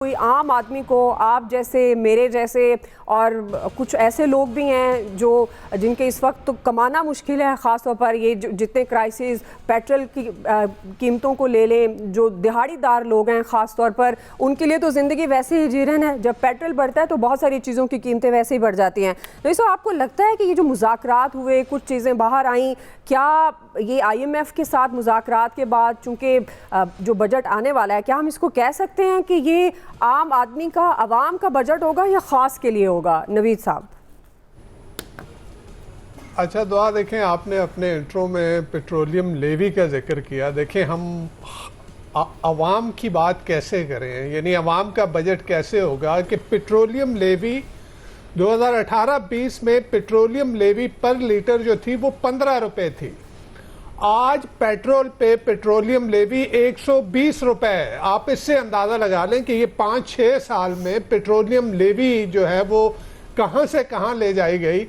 कोई आम आदमी को, आप जैसे, मेरे जैसे और कुछ ऐसे लोग भी हैं जो जिनके इस वक्त तो कमाना मुश्किल है, ख़ास तौर पर ये जितने क्राइसिस पेट्रोल की कीमतों को ले लें, जो दिहाड़ीदार लोग हैं ख़ास तौर पर, उनके लिए तो ज़िंदगी वैसे ही जीरन है। जब पेट्रोल बढ़ता है तो बहुत सारी चीज़ों की कीमतें वैसे ही बढ़ जाती हैं। तो इसमें आपको लगता है कि ये जो मुज़ाकरात हुए, कुछ चीज़ें बाहर आईं, क्या ये IMF के साथ मुज़ाकरात के बाद, चूँकि जो बजट आने वाला है, क्या हम इसको कह सकते हैं कि ये आम आदमी का, आवाम का बजट होगा या ख़ास के लिए होगा? नवीद साहब। अच्छा दुआ, देखें आपने अपने इंट्रो में पेट्रोलियम लेवी का जिक्र किया। देखें हम आवाम की बात कैसे करें, यानी आवाम का बजट कैसे होगा कि पेट्रोलियम लेवी 2018-20 में पेट्रोलियम लेवी पर लीटर जो थी वो 15 रुपए थी। आज पेट्रोल पे पेट्रोलियम लेवी 120 रुपए है। आप इससे अंदाज़ा लगा लें कि ये 5-6 साल में पेट्रोलियम लेवी जो है वो कहां से कहां ले जाई गई।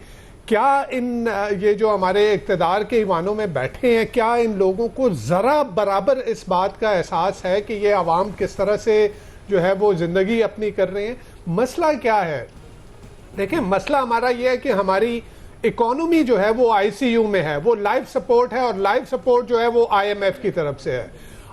क्या ये जो हमारे इक़्तिदार के ईवानों में बैठे हैं, क्या इन लोगों को ज़रा बराबर इस बात का एहसास है कि ये आवाम किस तरह से जो है वो ज़िंदगी अपनी कर रहे हैं? मसला क्या है? देखें, मसला हमारा ये है कि हमारी इकोनॉमी जो है वो ICU में है, वो लाइफ सपोर्ट है, और लाइफ सपोर्ट जो है वो IMF की तरफ से है।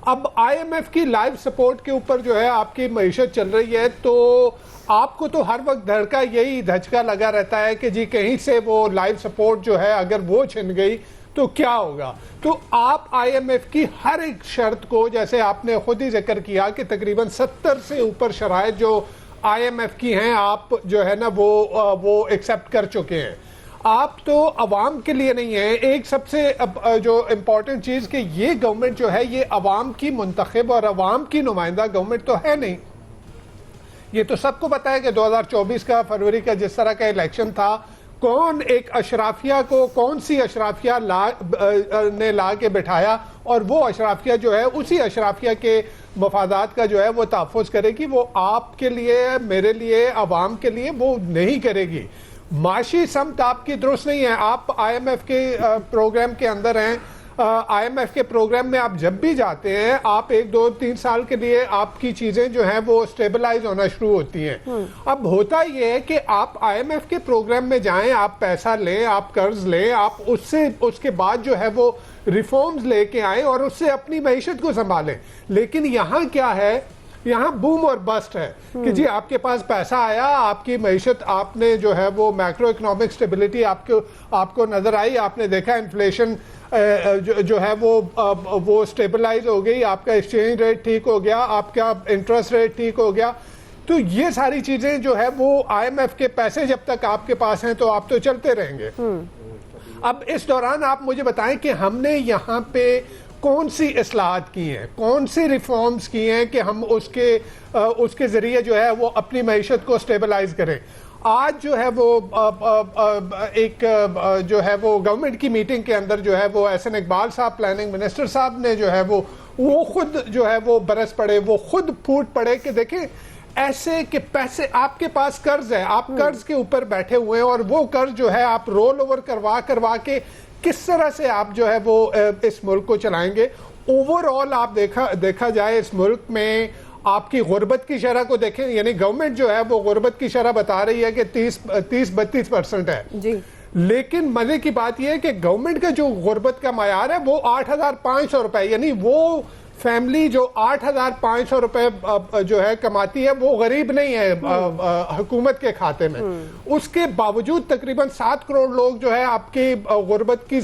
अब IMF की लाइफ सपोर्ट के ऊपर जो है आपकी मईशत चल रही है, तो आपको तो हर वक्त धड़का यही धचका लगा रहता है कि जी कहीं से वो लाइफ सपोर्ट जो है अगर वो छिन गई तो क्या होगा। तो आप IMF की हर एक शर्त को, जैसे आपने खुद ही जिक्र किया कि तकरीबन 70 से ऊपर शराइत जो IMF की हैं, आप जो है ना वो एक्सेप्ट कर चुके हैं। आप तो अवाम के लिए नहीं है। एक सबसे जो इम्पोर्टेंट चीज़ कि ये गवर्नमेंट जो है ये अवाम की मुंतखब और अवाम की नुमाइंदा गवर्नमेंट तो है नहीं। ये तो सबको पता है कि 2024 का फरवरी का जिस तरह का इलेक्शन था, कौन एक अशराफिया को, कौन सी अशराफिया ने ला के बिठाया, और वो अशराफिया जो है उसी अशराफिया के मफादात का जो है वो तहफ़्फ़ुज़ करेगी। वो आपके लिए, मेरे लिए, अवाम के लिए वो नहीं करेगी। माशी समत आपकी दुरुस्त नहीं है। आप IMF के प्रोग्राम के अंदर हैं। IMF के प्रोग्राम में आप जब भी जाते हैं, आप 1-2-3 साल के लिए आपकी चीजें जो हैं वो स्टेबलाइज होना शुरू होती हैं। अब होता ये है कि आप IMF के प्रोग्राम में जाएं, आप पैसा लें, आप कर्ज लें, आप उसके बाद जो है वो रिफॉर्म्स लेके आए और उससे अपनी मईशत को संभालें। लेकिन यहाँ क्या है, यहाँ बूम और बस्ट है कि जी आपके पास पैसा आया, आपकी मईशत, आपने जो है वो मैक्रो इकोनॉमिक स्टेबिलिटी आपको नजर आई, आपने देखा इन्फ्लेशन जो है वो स्टेबलाइज हो गई, आपका एक्सचेंज रेट ठीक हो गया, आपका इंटरेस्ट रेट ठीक हो गया। तो ये सारी चीजें जो है वो IMF के पैसे जब तक आपके पास हैं तो आप तो चलते रहेंगे। अब इस दौरान आप मुझे बताएं कि हमने यहाँ पे कौन सी इस्लाहत की हैं, कौन सी रिफॉर्म्स की हैं कि हम उसके जरिए जो है वो अपनी मईशत को स्टेबलाइज करें। आज जो है वो एक जो है वो गवर्नमेंट की मीटिंग के अंदर जो है वो एहसन इकबाल साहब, प्लानिंग मिनिस्टर साहब ने जो है वो खुद जो है वो बरस पड़े, वो खुद फूट पड़े कि देखें ऐसे कि पैसे, आपके पास कर्ज है, आप कर्ज के ऊपर बैठे हुए हैं, और वो कर्ज जो है आप रोल ओवर करवा के किस तरह से आप जो है वो इस मुल्क को चलाएंगे। ओवरऑल आप देखा जाए इस मुल्क में आपकी गुर्बत की शरह को देखें, यानी गवर्नमेंट जो है वो गुर्बत की शरह बता रही है कि 30-32% है जी। लेकिन मजे की बात यह है कि गवर्नमेंट का जो गुर्बत का मायार है वो 8,500 रुपए, यानी वो फैमिली जो 8,500 रुपए जो है कमाती है वो गरीब नहीं है हुकूमत के खाते में। उसके बावजूद तकरीबन 7 करोड़ लोग जो है आपकी गुर्बत की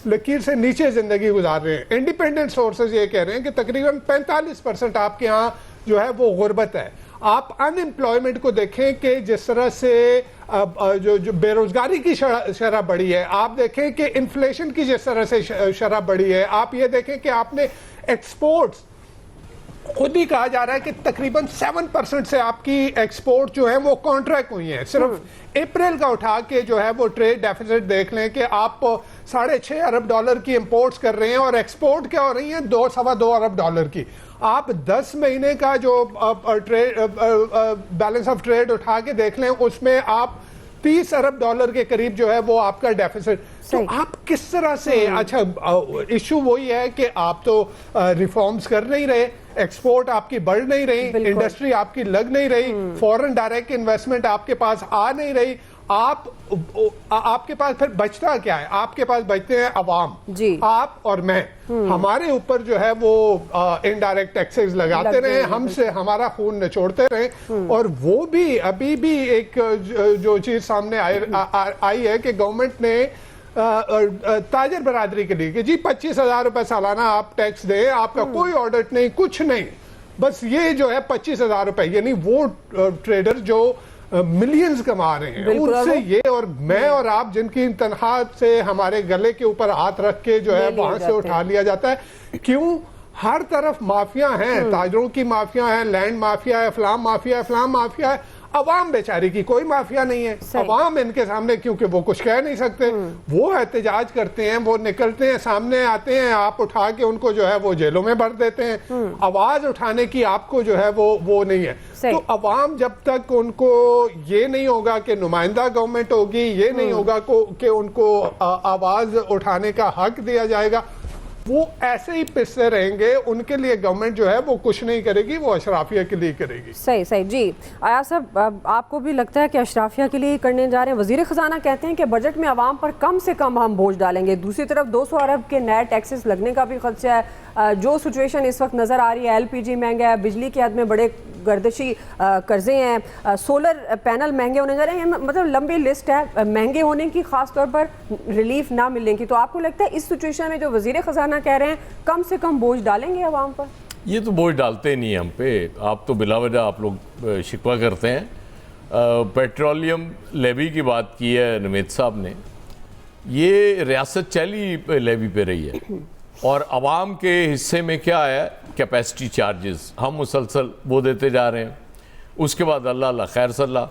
लकीर से नीचे जिंदगी गुजार रहे हैं। इंडिपेंडेंट सोर्सेज ये कह रहे हैं कि तकरीबन 45% आपके यहाँ जो है वो गुर्बत है। आप अनएम्प्लॉयमेंट को देखें कि जिस तरह से जो बेरोजगारी की शरह बढ़ी है, आप देखें कि इन्फ्लेशन की जिस तरह से शरह बढ़ी है, आप ये देखें कि आपने एक्सपोर्ट्स, खुद ही कहा जा रहा है कि तकरीबन 7% से आपकी एक्सपोर्ट जो है वो कॉन्ट्रैक्ट हुई है। सिर्फ अप्रैल का उठा के जो है वो ट्रेड डेफिसिट देख लें कि आप $6.5 अरब की इंपोर्ट्स कर रहे हैं और एक्सपोर्ट क्या हो रही है 2-2.25 अरब की। आप 10 महीने का जो बैलेंस ऑफ ट्रेड उठा के देख लें, उसमें आप $30 अरब के करीब जो है वो आपका डेफिसिट तो आप किस तरह से, अच्छा इशू वही है कि आप तो रिफॉर्म्स कर नहीं रहे, एक्सपोर्ट आपकी बढ़ नहीं रही, इंडस्ट्री आपकी लग नहीं रही, फॉरेन डायरेक्ट इन्वेस्टमेंट आपके पास आ नहीं रही, आपके पास फिर बचता क्या है? आपके पास बचते हैं अवाम जी, आप और मैं। हमारे ऊपर जो है वो इनडायरेक्ट टैक्सेस लगाते रहे, हमसे हमारा खून निचोड़ते रहे, और वो भी अभी भी एक जो चीज सामने आई है कि गवर्नमेंट ने ताजर बरादरी के लिए कि जी 25,000 रुपए सालाना आप टैक्स दें, आपका कोई ऑडिट नहीं, कुछ नहीं, बस ये जो है 25,000 रुपए, यानी वो ट्रेडर जो मिलियंस कमा रहे हैं, उनसे ये और मैं और आप जिनकी तनख्वाह से हमारे गले के ऊपर हाथ रख के जो है वहां से उठा लिया जाता है। क्यों? हर तरफ माफिया हैं, ताजरों की माफिया है, लैंड माफिया है, फलाम माफिया है, फलाम माफिया है। अवाम बेचारी की कोई माफिया नहीं है। अवाम इनके सामने, क्योंकि वो कुछ कह नहीं सकते, वो एहतजाज करते हैं, वो निकलते हैं, सामने आते हैं, आप उठा के उनको जो है वो जेलों में भर देते हैं। आवाज उठाने की आपको जो है वो नहीं है। तो अवाम जब तक उनको ये नहीं होगा कि नुमाइंदा गवर्नमेंट होगी, ये नहीं होगा कि उनको आवाज उठाने का हक दिया जाएगा, वो ऐसे ही पिसते रहेंगे। उनके लिए गवर्नमेंट जो है वो कुछ नहीं करेगी, वो अशराफिया के लिए करेगी। सही सही जी। आया साहब, आपको भी लगता है कि अशराफिया के लिए करने जा रहे हैं? वजीर खजाना कहते हैं कि बजट में आवाम पर कम से कम हम बोझ डालेंगे। दूसरी तरफ 200 अरब के नए टैक्सेस लगने का भी खदशा है। जो सिचुएशन इस वक्त नज़र आ रही है, LPG महंगा है, बिजली की हद में बड़े गर्दिशी कर्जे हैं, सोलर पैनल महंगे होने जा रहे हैं, मतलब लंबी लिस्ट है महंगे होने की, खास तौर पर रिलीफ ना मिलने की। तो आपको लगता है इस सिचुएशन में जो वजीर खजाना कह रहे हैं कम से कम बोझ डालेंगे आवाम पर? ये तो बोझ डालते नहीं हम पे, आप तो बिलावजह आप लोग शिकवा करते हैं। पेट्रोलियम लेवी की बात की है नवेद साहब ने, ये रियासत चैली लेवी पे रही है, और आवाम के हिस्से में क्या है, कैपेसिटी चार्जेस हम मुसलसल वो देते जा रहे हैं। उसके बाद अल्लाह खैर सल्ला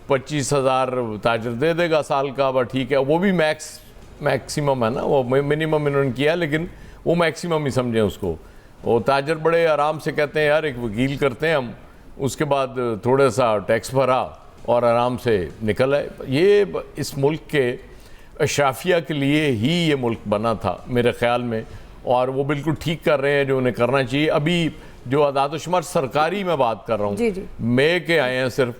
25,000 ताजर दे देगा साल का, बस ठीक है, वो भी मैक्सिमम है ना, वो मिनिमम इन्होंने किया, लेकिन वो मैक्सिमम ही समझें उसको। वो ताजर बड़े आराम से कहते हैं यार एक वकील करते हैं हम, उसके बाद थोड़ा सा टैक्स भरा और आराम से निकल आए। ये इस मुल्क के अशराफिया के लिए ही ये मुल्क बना था मेरे ख्याल में, और वो बिल्कुल ठीक कर रहे हैं जो उन्हें करना चाहिए। अभी जो आदादोशुमार सरकारी मैं बात कर रहा हूँ, मैं के आए हैं सिर्फ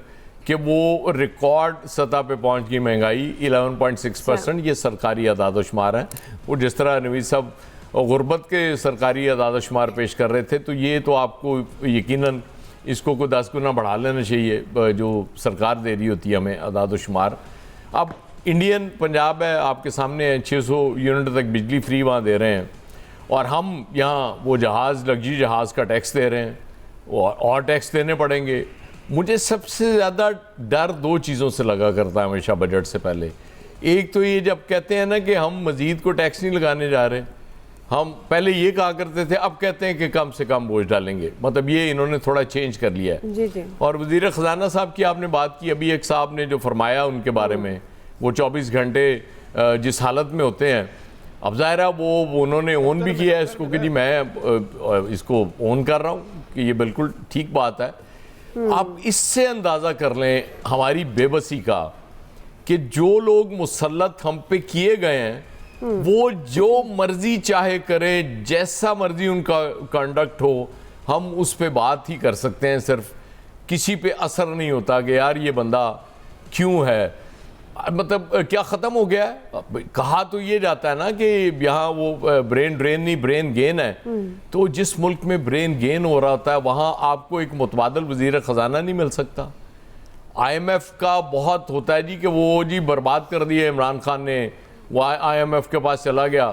कि वो रिकॉर्ड सतह पे पहुँच गई महंगाई 11.6%, ये सरकारी आदादोशुमार हैं। वो जिस तरह नवीद साहब गुर्बत के सरकारी आदादोशुमार पेश कर रहे थे, तो ये तो आपको यकीनन इसको कोई 10 गुना बढ़ा लेना चाहिए जो सरकार दे रही होती है हमें आदादोशुमार। अब इंडियन पंजाब है आपके सामने, 600 यूनिट तक बिजली फ्री वहाँ दे रहे हैं, और हम यहाँ वो जहाज़, लग्जरी जहाज़ का टैक्स दे रहे हैं, और टैक्स देने पड़ेंगे। मुझे सबसे ज़्यादा डर 2 चीज़ों से लगा करता है हमेशा बजट से पहले। एक तो ये जब कहते हैं ना कि हम मज़ीद को टैक्स नहीं लगाने जा रहे, हम पहले ये कहा करते थे, अब कहते हैं कि कम से कम बोझ डालेंगे, मतलब ये इन्होंने थोड़ा चेंज कर लिया है। जी जी। और वज़ीर ख़जाना साहब की आपने बात की, अभी एक साहब ने जो फरमाया उनके बारे में, वो 24 घंटे जिस हालत में होते हैं, अब ज़ाहिर है वो उन्होंने ओन भी किया है इसको कि जी मैं इसको ओन कर रहा हूँ कि ये बिल्कुल ठीक बात है। आप इससे अंदाज़ा कर लें हमारी बेबसी का कि जो लोग मुसल्लत हम पे किए गए हैं वो जो मर्जी चाहे करें, जैसा मर्जी उनका कंडक्ट हो, हम उस पे बात ही कर सकते हैं, सिर्फ किसी पे असर नहीं होता कि यार ये बंदा क्यों है, मतलब क्या ख़त्म हो गया है। कहा तो ये जाता है ना कि यहाँ वो ब्रेन ड्रेन नहीं ब्रेन गेन है, तो जिस मुल्क में ब्रेन गेन हो रहा होता है वहाँ आपको एक मुतबादल वज़ीर ख़जाना नहीं मिल सकता। IMF का बहुत होता है जी कि वो जी बर्बाद कर दिया इमरान खान ने, वो IMF के पास चला गया,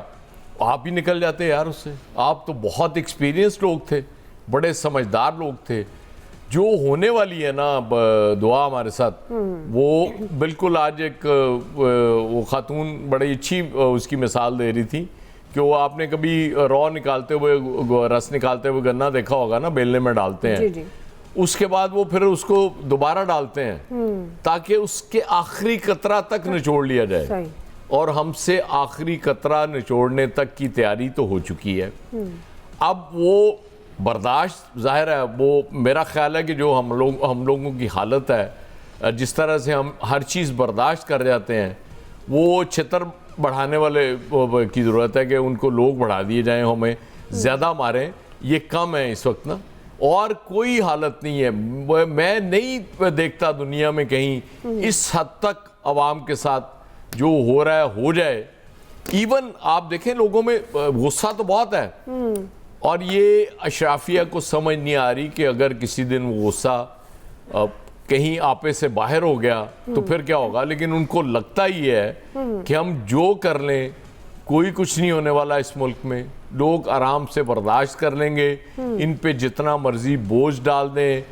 आप ही निकल जाते यार उससे। आप तो बहुत एक्सपीरियंस लोग थे, बड़े समझदार लोग थे। जो होने वाली है ना दुआ हमारे साथ, वो बिल्कुल आज एक वो खातून बड़ी अच्छी उसकी मिसाल दे रही थी कि वो आपने कभी रॉ निकालते हुए, रस निकालते हुए गन्ना देखा होगा ना, बेलने में डालते हैं, जी। उसके बाद वो फिर उसको दोबारा डालते हैं ताकि उसके आखिरी कतरा तक निचोड़ लिया जाए, और हमसे आखिरी कतरा निचोड़ने तक की तैयारी तो हो चुकी है। अब वो बर्दाश्त ज़ाहिर है, वो मेरा ख्याल है कि जो हम लोगों की हालत है, जिस तरह से हम हर चीज़ बर्दाश्त कर जाते हैं, वो छितर बढ़ाने वाले की ज़रूरत है कि उनको लोग बढ़ा दिए जाएं, हमें ज़्यादा मारें, ये कम है इस वक्त ना, और कोई हालत नहीं है। मैं नहीं देखता दुनिया में कहीं इस हद तक अवाम के साथ जो हो रहा है हो जाए। इवन आप देखें लोगों में गुस्सा तो बहुत है, और ये अशराफिया को समझ नहीं आ रही कि अगर किसी दिन वो गुस्सा कहीं आपे से बाहर हो गया तो फिर क्या होगा। लेकिन उनको लगता ही है कि हम जो कर लें कोई कुछ नहीं होने वाला इस मुल्क में, लोग आराम से बर्दाश्त कर लेंगे, इन पे जितना मर्जी बोझ डाल दें।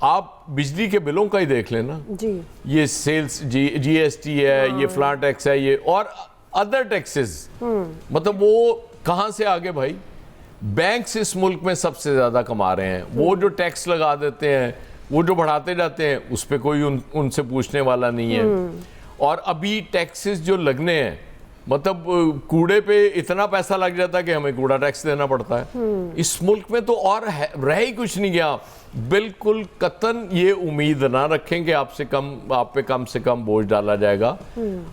आप बिजली के बिलों का ही देख लेना जी, ये सेल्स जीएसटी है, ये फ्लाट टैक्स है, ये और अदर टैक्सेस, मतलब वो कहाँ से आगे भाई। बैंक्स इस मुल्क में सबसे ज़्यादा कमा रहे हैं, वो जो टैक्स लगा देते हैं, वो जो बढ़ाते जाते हैं, उस पर कोई उनसे पूछने वाला नहीं है। और अभी टैक्सेस जो लगने हैं, मतलब कूड़े पे इतना पैसा लग जाता है कि हमें कूड़ा टैक्स देना पड़ता है इस मुल्क में, तो और रह ही कुछ नहीं गया। बिल्कुल कतन ये उम्मीद ना रखें कि आप पे कम से कम बोझ डाला जाएगा।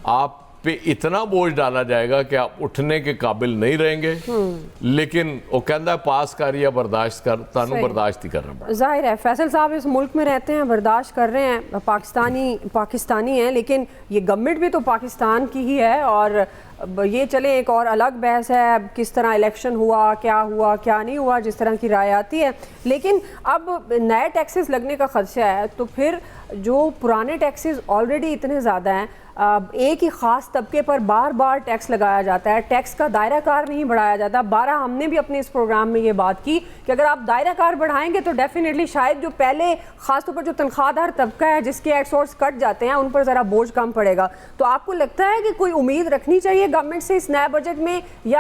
आप पे इतना बोझ डाला जाएगा कि आप उठने के काबिल नहीं रहेंगे। लेकिन वो कहता है पास कर या बर्दाश्त कर, तानू बर्दाश्त ही करना पड़ेगा। जाहिर है फैसल साहब इस मुल्क में रहते हैं, बर्दाश्त कर रहे हैं, पाकिस्तानी हैं, लेकिन ये गवर्नमेंट भी तो पाकिस्तान की ही है। और ये चले एक और अलग बहस है किस तरह इलेक्शन हुआ क्या नहीं हुआ, जिस तरह की राय आती है। लेकिन अब नए टैक्सेस लगने का खदशा है, तो फिर जो पुराने टैक्सेस ऑलरेडी इतने ज़्यादा हैं, एक ही ख़ास तबके पर बार बार टैक्स लगाया जाता है, टैक्स का दायरा कार नहीं बढ़ाया जाता। 12 हमने भी अपने इस प्रोग्राम में ये बात की कि अगर आप दायरा कार बढ़ाएंगे तो डेफिनेटली शायद जो पहले ख़ासतौर पर जो तनख्वाहदार तबका है जिसके एडसोर्स कट जाते हैं उन पर ज़रा बोझ कम पड़ेगा। तो आपको लगता है कि कोई उम्मीद रखनी चाहिए गवर्नमेंट से इस नए बजट में, या